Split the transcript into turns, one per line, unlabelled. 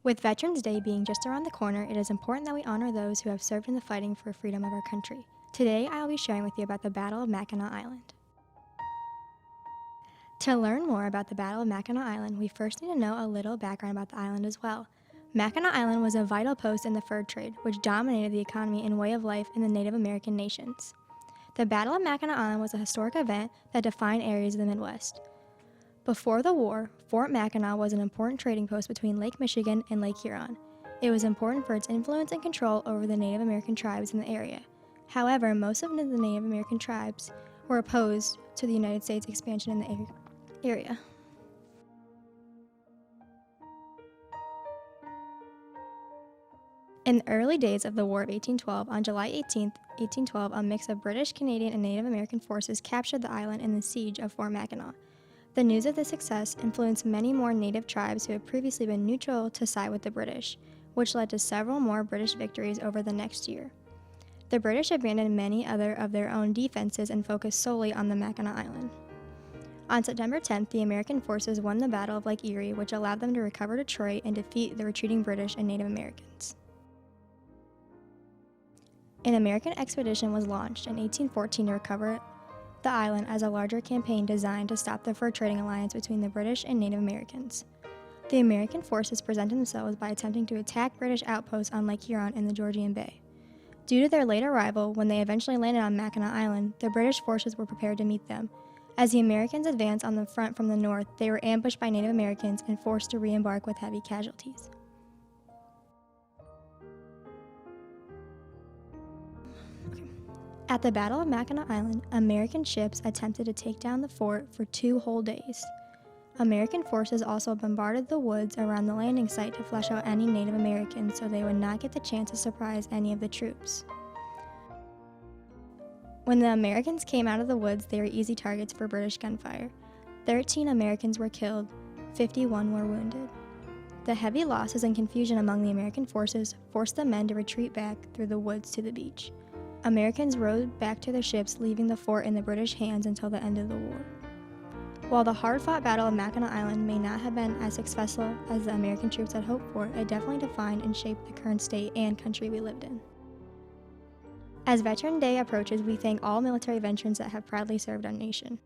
With Veterans Day being just around the corner, it is important that we honor those who have served in the fighting for freedom of our country. Today, I will be sharing with you about the Battle of Mackinaw Island. To learn more about the Battle of Mackinaw Island, we first need to know a little background about the island as well. Mackinaw Island was a vital post in the fur trade, which dominated the economy and way of life in the Native American nations. The Battle of Mackinaw Island was a historic event that defined areas of the Midwest. Before the war, Fort Mackinac was an important trading post between Lake Michigan and Lake Huron. It was important for its influence and control over the Native American tribes in the area. However, most of the Native American tribes were opposed to the United States expansion in the area. In the early days of the War of 1812, on July 18, 1812, a mix of British, Canadian, and Native American forces captured the island in the siege of Fort Mackinac. The news of this success influenced many more native tribes who had previously been neutral to side with the British, which led to several more British victories over the next year. The British abandoned many other of their own defenses and focused solely on the Mackinac Island. On September 10th, the American forces won the Battle of Lake Erie, which allowed them to recover Detroit and defeat the retreating British and Native Americans. An American expedition was launched in 1814 to recover the island as a larger campaign designed to stop the fur trading alliance between the British and Native Americans. The American forces presented themselves by attempting to attack British outposts on Lake Huron in the Georgian Bay. Due to their late arrival, when they eventually landed on Mackinac Island, the British forces were prepared to meet them. As the Americans advanced on the front from the north, they were ambushed by Native Americans and forced to re-embark with heavy casualties. At the Battle of Mackinac Island, American ships attempted to take down the fort for 2 whole days. American forces also bombarded the woods around the landing site to flush out any Native Americans so they would not get the chance to surprise any of the troops. When the Americans came out of the woods, they were easy targets for British gunfire. 13 Americans were killed, 51 were wounded. The heavy losses and confusion among the American forces forced the men to retreat back through the woods to the beach. Americans rowed back to their ships, leaving the fort in the British hands until the end of the war. While the hard-fought Battle of Mackinac Island may not have been as successful as the American troops had hoped for, it definitely defined and shaped the current state and country we lived in. As Veterans Day approaches, we thank all military veterans that have proudly served our nation.